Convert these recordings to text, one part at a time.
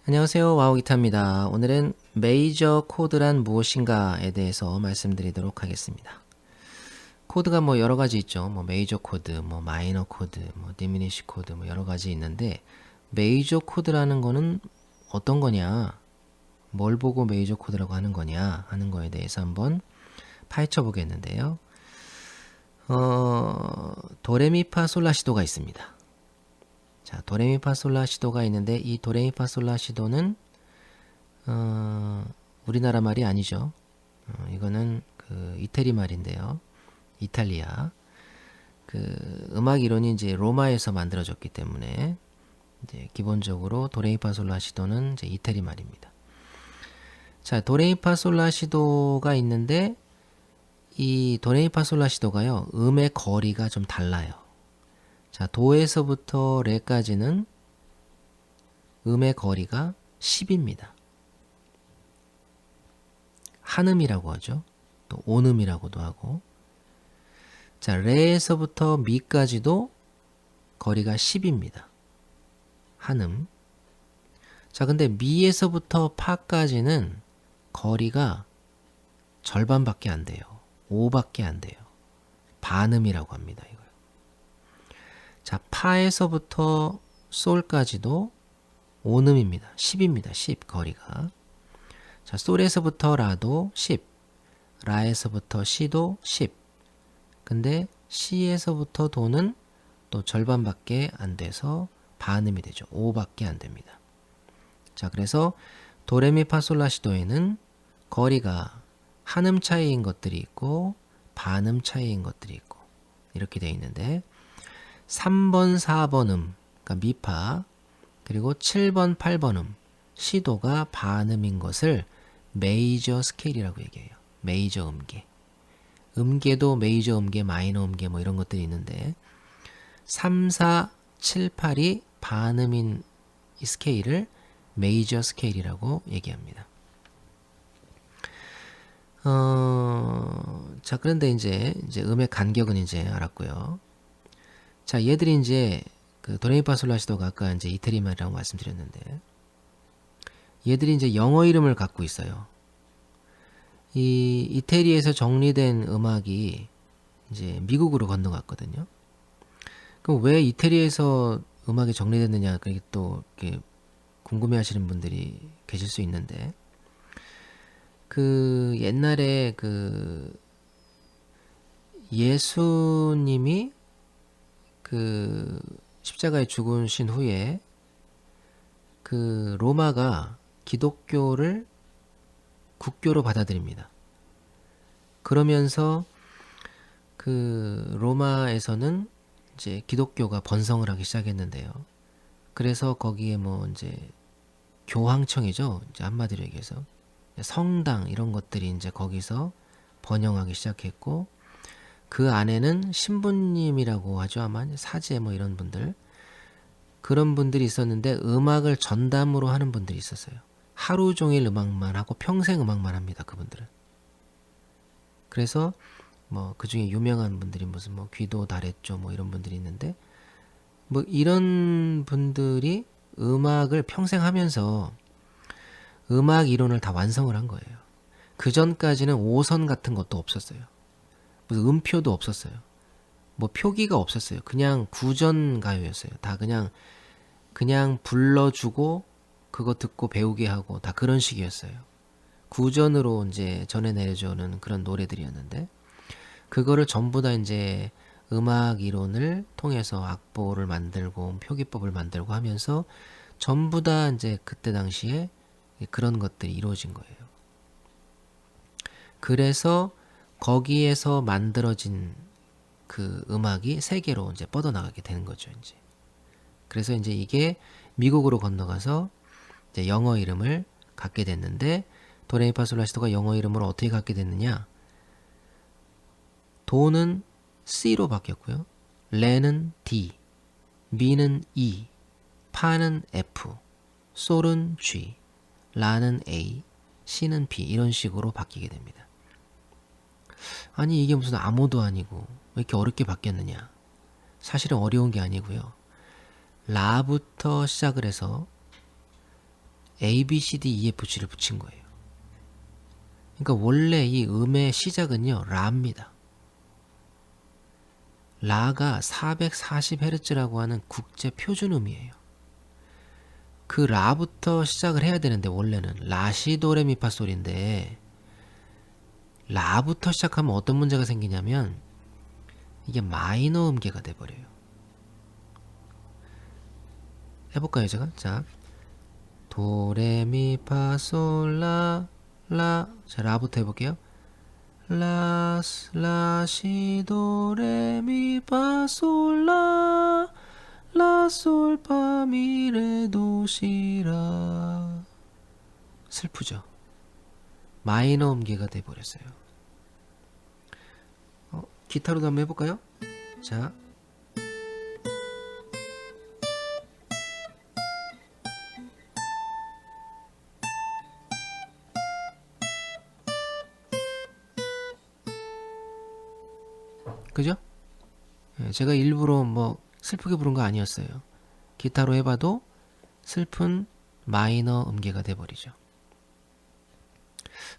안녕하세요. 와우기타입니다. 오늘은 메이저 코드란 무엇인가에 대해서 말씀드리도록 하겠습니다. 코드가 뭐 여러 가지 있죠. 뭐 메이저 코드, 뭐 마이너 코드, 뭐 디미니시 코드 뭐 여러 가지 있는데 메이저 코드라는 거는 어떤 거냐? 뭘 보고 메이저 코드라고 하는 거냐 하는 거에 대해서 한번 파헤쳐 보겠는데요. 도레미파솔라시도가 있습니다. 자, 도레미파솔라시도가 있는데 이 도레미파솔라시도는 우리나라 말이 아니죠. 이거는 그 이태리 말인데요. 이탈리아. 그 음악 이론이 이제 로마에서 만들어졌기 때문에 이제 기본적으로 도레미파솔라시도는 이제 이태리 말입니다. 자, 도레미파솔라시도가 있는데 이 도레미파솔라시도가요. 음의 거리가 좀 달라요. 자, 도에서부터 레까지는 음의 거리가 10입니다. 한음이라고 하죠. 또 온음이라고도 하고. 자, 레에서부터 미까지도 거리가 10입니다. 한음. 자, 근데 미에서부터 파까지는 거리가 절반밖에 안 돼요. 5밖에 안 돼요. 반음이라고 합니다. 이걸. 자, 파에서부터 솔까지도 온음입니다. 10입니다. 10 거리가. 자, 솔에서부터 라도 10, 라에서부터 시도 10. 근데 시에서부터 도는 또 절반밖에 안 돼서 반음이 되죠. 5밖에 안 됩니다. 자, 그래서 도레미파솔라시도에는 거리가 한음 차이인 것들이 있고 반음 차이인 것들이 있고 이렇게 되어 있는데 3번, 4번 그러니까 미파, 그리고 7번, 8번 시도가 반음인 것을 메이저 스케일이라고 얘기해요. 메이저 음계. 음계도 메이저 음계, 마이너 음계 뭐 이런 것들이 있는데 3, 4, 7, 8이 반음인 이 스케일을 메이저 스케일이라고 얘기합니다. 자, 그런데 이제 음의 간격은 이제 알았고요. 자, 얘들이 이제 그 도레미파솔라시도가 아까 이제 이태리 말이라고 말씀드렸는데 얘들이 이제 영어 이름을 갖고 있어요. 이 이태리에서 정리된 음악이 이제 미국으로 건너갔거든요. 그럼 왜 이태리에서 음악이 정리됐느냐, 그게 또 이렇게 궁금해하시는 분들이 계실 수 있는데, 그 옛날에 그 예수님이 그 십자가에 죽으신 후에 그 로마가 기독교를 국교로 받아들입니다. 그러면서 그 로마에서는 이제 기독교가 번성을 하기 시작했는데요. 그래서 거기에 뭐 이제 교황청이죠. 이제 한마디로 얘기해서 성당 이런 것들이 이제 거기서 번영하기 시작했고, 그 안에는 신부님이라고 하죠. 아마 사제 뭐 이런 분들, 그런 분들이 있었는데 음악을 전담으로 하는 분들이 있었어요. 하루 종일 음악만 하고 평생 음악만 합니다. 그분들은. 그래서 뭐 그 중에 유명한 분들이 무슨 뭐 귀도 달했죠 뭐 이런 분들이 있는데, 뭐 이런 분들이 음악을 평생 하면서 음악 이론을 다 완성을 한 거예요. 그 전까지는 오선 같은 것도 없었어요. 무슨 음표도 없었어요. 뭐 표기가 없었어요. 그냥 구전 가요였어요. 다 그냥 불러주고 그거 듣고 배우게 하고 다 그런 식이었어요. 구전으로 이제 전해 내려주는 그런 노래들이었는데, 그거를 전부 다 이제 음악 이론을 통해서 악보를 만들고 표기법을 만들고 하면서 전부 다 이제 그때 당시에 그런 것들이 이루어진 거예요. 그래서 거기에서 만들어진 그 음악이 세계로 이제 뻗어나가게 되는 거죠, 이제. 그래서 이제 이게 미국으로 건너가서 이제 영어 이름을 갖게 됐는데, 도레미파솔라시도가 영어 이름으로 어떻게 갖게 됐느냐? 도는 C로 바뀌었고요. 레는 D, 미는 E, 파는 F, 솔은 G, 라는 A, C는 B 이런 식으로 바뀌게 됩니다. 아니 이게 무슨 암호도 아니고 왜 이렇게 어렵게 바뀌었느냐? 사실은 어려운 게 아니고요. 라부터 시작을 해서 A, B, C, D, E, F, G를 붙인 거예요. 그러니까 원래 이 음의 시작은요, 라입니다. 라가 440Hz라고 하는 국제 표준음이에요. 그 라부터 시작을 해야 되는데 원래는 라시도레미파솔인데 라부터 시작하면 어떤 문제가 생기냐면 이게 마이너 음계가 돼버려요. 해볼까요 제가? 자, 도레미파솔라 라. 자, 라부터 해볼게요. 라시도레미파솔라 라솔파미레도시라. 슬프죠. 마이너 음계가 돼버렸어요. 기타로도 한번 해볼까요? 자, 그죠? 제가 일부러 뭐 슬프게 부른 거 아니었어요. 기타로 해봐도 슬픈 마이너 음계가 돼버리죠.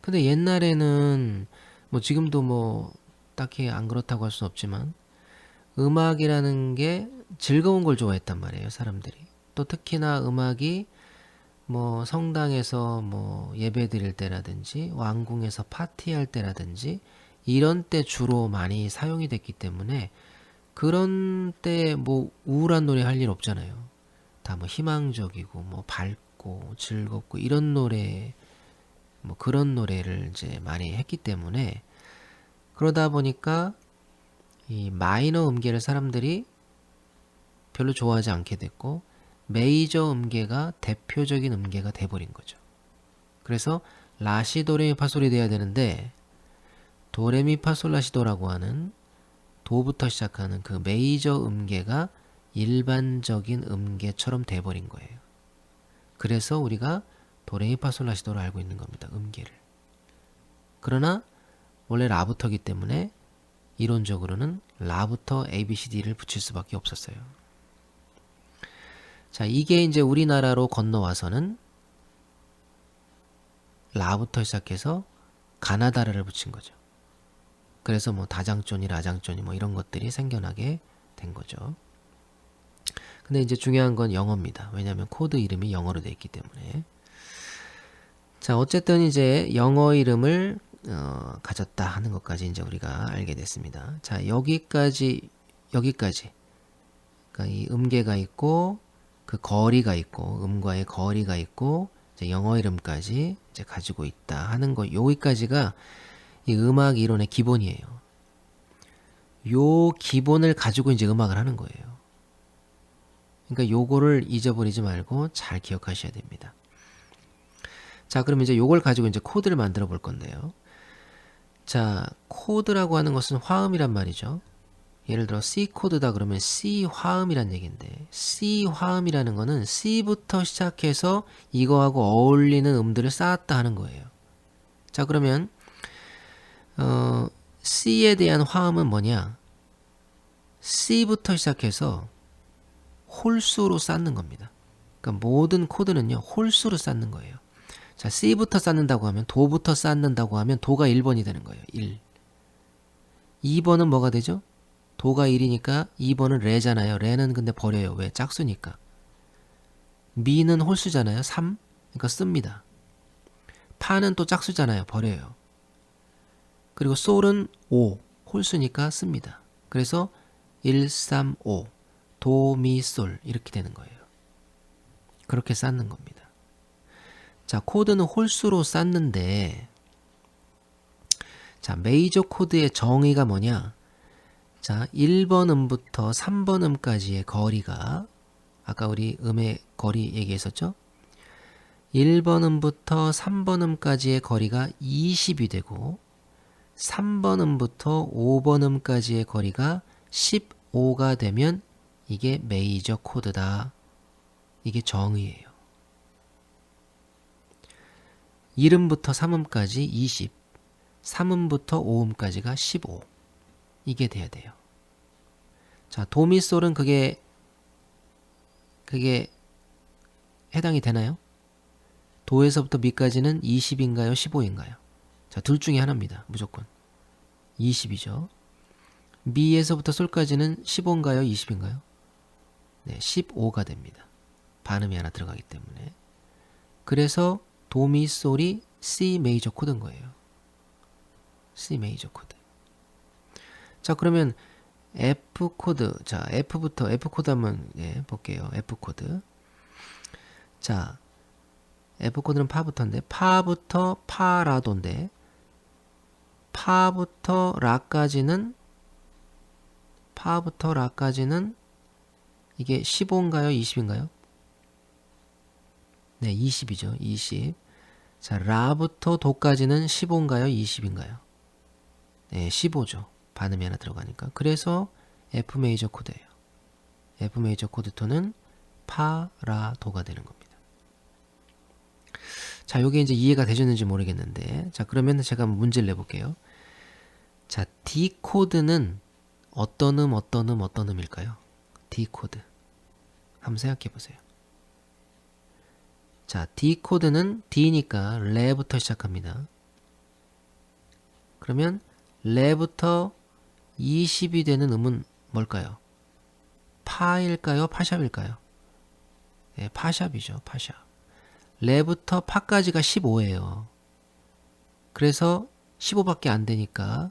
근데 옛날에는 뭐 지금도 뭐 딱히 안 그렇다고 할 수는 없지만 음악이라는 게 즐거운 걸 좋아했단 말이에요, 사람들이. 또 특히나 음악이 뭐 성당에서 뭐 예배 드릴 때라든지 왕궁에서 파티할 때라든지 이런 때 주로 많이 사용이 됐기 때문에 그런 때 뭐 우울한 노래 할 일 없잖아요. 다 뭐 희망적이고 뭐 밝고 즐겁고 이런 노래, 뭐 그런 노래를 이제 많이 했기 때문에 그러다 보니까 이 마이너 음계를 사람들이 별로 좋아하지 않게 됐고 메이저 음계가 대표적인 음계가 돼버린 거죠. 그래서 라시 도레미파솔이 돼야 되는데 도레미파솔라시도라고 하는 도부터 시작하는 그 메이저 음계가 일반적인 음계처럼 돼버린 거예요. 그래서 우리가 도레미파솔라시도를 알고 있는 겁니다. 음계를. 그러나 원래 라부터기 때문에 이론적으로는 라부터 ABCD를 붙일 수밖에 없었어요. 자, 이게 이제 우리나라로 건너와서는 라부터 시작해서 가나다라를 붙인 거죠. 그래서 뭐 다장조니 라장조니 뭐 이런 것들이 생겨나게 된 거죠. 근데 이제 중요한 건 영어입니다. 왜냐하면 코드 이름이 영어로 되어 있기 때문에. 자, 어쨌든 이제 영어 이름을 가졌다 하는 것까지 이제 우리가 알게 됐습니다. 자, 여기까지. 그러니까 이 음계가 있고 그 거리가 있고 음과의 거리가 있고 이제 영어 이름까지 이제 가지고 있다 하는 거, 여기까지가 이 음악 이론의 기본이에요. 요 기본을 가지고 이제 음악을 하는 거예요. 그러니까 요거를 잊어버리지 말고 잘 기억하셔야 됩니다. 자, 그럼 이제 요걸 가지고 이제 코드를 만들어 볼 건데요. 자, 코드라고 하는 것은 화음이란 말이죠. 예를 들어 C 코드다 그러면 C 화음이란 얘기인데, C 화음이라는 거는 C부터 시작해서 이거하고 어울리는 음들을 쌓았다 하는 거예요. 자, 그러면 C에 대한 화음은 뭐냐? C부터 시작해서 홀수로 쌓는 겁니다. 그러니까 모든 코드는요, 홀수로 쌓는 거예요. 자, C부터 쌓는다고 하면, 도부터 쌓는다고 하면 도가 1번이 되는 거예요. 1. 2번은 뭐가 되죠? 도가 1이니까 2번은 레잖아요. 레는 근데 버려요. 왜? 짝수니까. 미는 홀수잖아요. 3. 그러니까 씁니다. 파는 또 짝수잖아요. 버려요. 그리고 솔은 5. 홀수니까 씁니다. 그래서 1, 3, 5. 도, 미, 솔 이렇게 되는 거예요. 그렇게 쌓는 겁니다. 자, 코드는 홀수로 쌓는데, 자, 메이저 코드의 정의가 뭐냐? 자, 1번 음부터 3번 음까지의 거리가, 아까 우리 음의 거리 얘기했었죠? 1번 음부터 3번 음까지의 거리가 20이 되고 3번 음부터 5번 음까지의 거리가 15가 되면 이게 메이저 코드다. 이게 정의예요. 1음부터 3음까지 20, 3음부터 5음까지가 15. 이게 돼야 돼요. 자, 도미솔은 그게 해당이 되나요? 도에서부터 미까지는 20인가요? 15인가요? 자, 둘 중에 하나입니다. 무조건. 20이죠. 미에서부터 솔까지는 15인가요? 20인가요? 네, 15가 됩니다. 반음이 하나 들어가기 때문에. 그래서 도미 솔이 C 메이저 코드인 거예요. C 메이저 코드. 자, 그러면 F 코드. 자, F 코드 한번 볼게요. F 코드. 자, F 코드는 파부터인데 파부터 파라도인데 파부터 라까지는 이게 15인가요? 20인가요? 네, 20이죠. 20. 자, 라부터 도까지는 15인가요? 20인가요? 네, 15죠. 반음이 하나 들어가니까. 그래서 F 메이저 코드예요. F 메이저 코드 톤은 파, 라, 도가 되는 겁니다. 자, 요게 이제 이해가 되셨는지 모르겠는데, 자, 그러면 제가 한번 문제를 내볼게요. 자, D 코드는 어떤 음일까요? D 코드. 한번 생각해 보세요. 자, D 코드는 D니까 레부터 시작합니다. 그러면 레부터 20이 되는 음은 뭘까요? 파일까요? 파샵일까요? 네, 파샵이죠. 파샵. 레부터 파까지가 15예요. 그래서 15밖에 안 되니까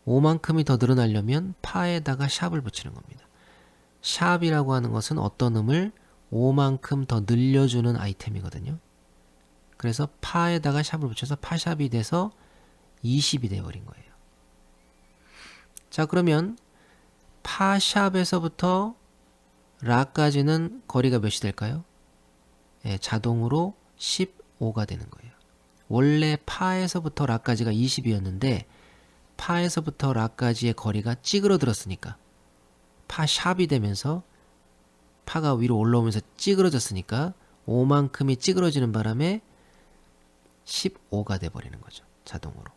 5만큼이 더 늘어나려면 파에다가 샵을 붙이는 겁니다. 샵이라고 하는 것은 어떤 음을 5만큼 더 늘려주는 아이템이거든요. 그래서 파에다가 샵을 붙여서 파샵이 돼서 20이 되어버린 거예요. 자, 그러면 파샵에서부터 라까지는 거리가 몇이 될까요? 네, 자동으로 15가 되는 거예요. 원래 파에서부터 라까지가 20이었는데 파에서부터 라까지의 거리가 찌그러들었으니까 파샵이 되면서 파가 위로 올라오면서 찌그러졌으니까 5만큼이 찌그러지는 바람에 15가 돼버리는 거죠. 자동으로.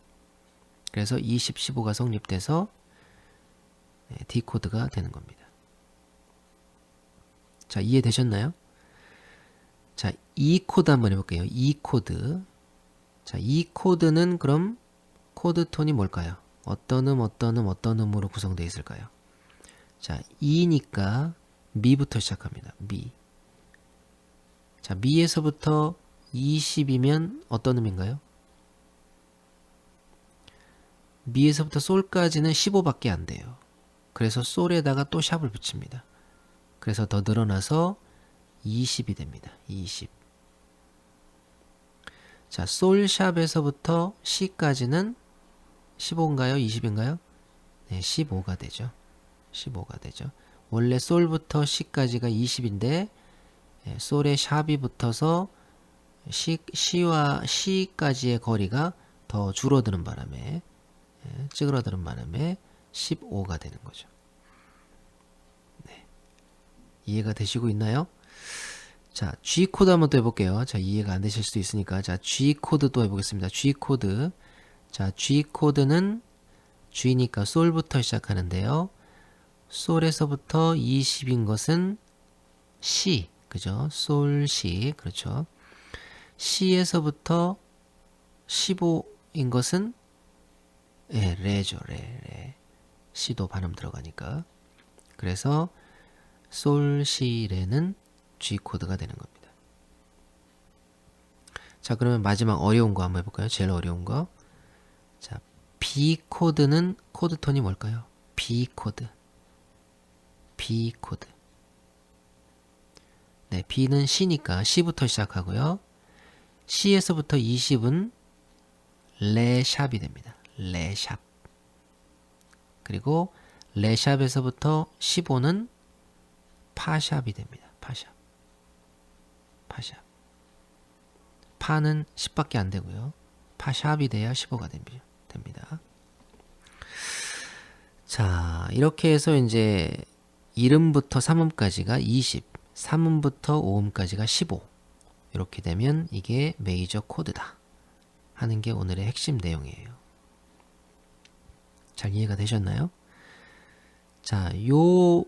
그래서 20, 15가 성립돼서 D 코드가 되는 겁니다. 자, 이해되셨나요? 자, E 코드 한번 해볼게요. E 코드. 자, E 코드는 그럼 코드 톤이 뭘까요? 어떤 음으로 구성되어 있을까요? 자, E니까 미부터 시작합니다. 미. 자, 미에서부터 20이면 어떤 음인가요? 미에서부터 솔까지는 15밖에 안 돼요. 그래서 솔에다가 또 샵을 붙입니다. 그래서 더 늘어나서 20이 됩니다. 20. 자, 솔샵에서부터 C까지는 15인가요? 20인가요? 네, 15가 되죠. 15가 되죠. 원래 솔부터 C까지가 20인데 솔에 샵이 붙어서 C와 C까지의 거리가 더 줄어드는 바람에 찌그러드는 바람에 15가 되는 거죠. 네. 이해가 되시고 있나요? 자, G 코드 한번 또 해볼게요. 자, 이해가 안 되실 수도 있으니까. 자, G 코드 또 해보겠습니다. G 코드. 자, G 코드는 G니까 솔부터 시작하는데요. 솔에서부터 20인 것은 C. 그죠? 솔, C. 그렇죠. C에서부터 15인 것은 레죠. 레. C도 발음 들어가니까. 그래서 솔, 시, 레는 G 코드가 되는 겁니다. 자, 그러면 마지막 어려운 거 한번 해볼까요? 제일 어려운 거. 자, B 코드는 코드 톤이 뭘까요? B 코드. B 코드. 네, B는 C니까 C부터 시작하고요. C에서부터 20은 레샵이 됩니다. 레샵. 그리고 레샵에서부터 15는 파샵이 됩니다. 파샵. 파샵. 파는 10밖에 안 되고요. 파샵이 돼야 15가 됩니다. 자, 이렇게 해서 이제 1음부터 3음까지가 20, 3음부터 5음까지가 15. 이렇게 되면 이게 메이저 코드다 하는 게 오늘의 핵심 내용이에요. 잘 이해가 되셨나요? 자, 요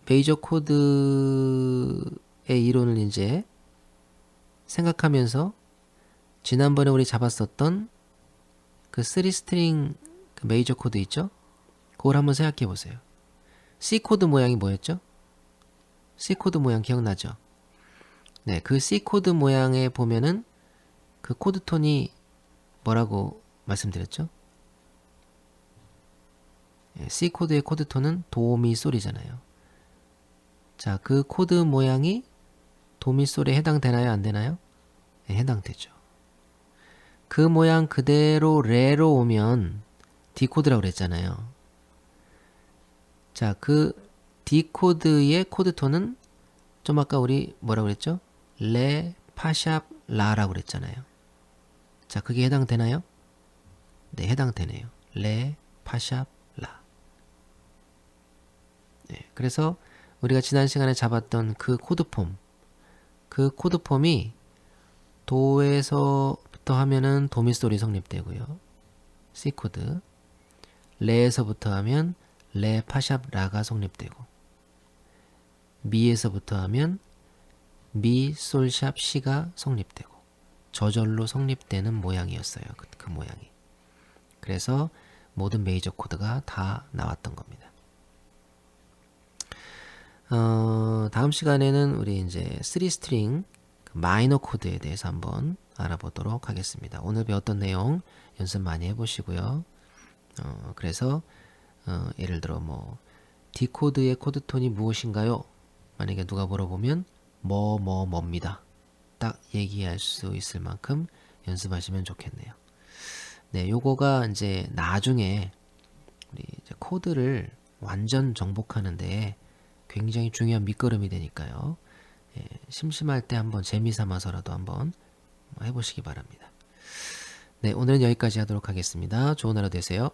메이저 코드의 이론을 이제 생각하면서 지난번에 우리 잡았었던 그 3스트링 그 메이저 코드 있죠? 그걸 한번 생각해 보세요. C 코드 모양이 뭐였죠? C 코드 모양 기억나죠? 네, 그 C 코드 모양에 보면은 그 코드 톤이 뭐라고 말씀드렸죠? C 코드의 코드 톤은 도미솔이잖아요. 자, 그 코드 모양이 도미솔에 해당되나요? 안 되나요? 네, 해당되죠. 그 모양 그대로 레로 오면 D 코드라고 그랬잖아요. 자, 그 D 코드의 코드 톤은 좀 아까 우리 뭐라고 그랬죠? 레, 파샵, 라라고 그랬잖아요. 자, 그게 해당되나요? 네, 해당되네요. 레, 파샵, 라. 네, 그래서 우리가 지난 시간에 잡았던 그 코드폼, 그 코드폼이 도에서부터 하면은 도미솔이 성립되고요. C 코드. 레에서부터 하면 레, 파샵, 라가 성립되고, 미에서부터 하면 미, 솔, 샵, 시가 성립되고, 저절로 성립되는 모양이었어요. 그 모양이. 그래서 모든 메이저 코드가 다 나왔던 겁니다. 다음 시간에는 우리 이제 3스트링 마이너 코드에 대해서 한번 알아보도록 하겠습니다. 오늘 배웠던 내용 연습 많이 해보시고요. 그래서 예를 들어 뭐 D 코드의 코드 톤이 무엇인가요? 만약에 누가 물어보면 뭐뭐뭐입니다. 딱 얘기할 수 있을 만큼 연습하시면 좋겠네요. 네, 요거가 이제 나중에 우리 이제 코드를 완전 정복하는데 굉장히 중요한 밑거름이 되니까요. 예, 심심할 때 한번 재미삼아서라도 한번 해보시기 바랍니다. 네, 오늘은 여기까지 하도록 하겠습니다. 좋은 하루 되세요.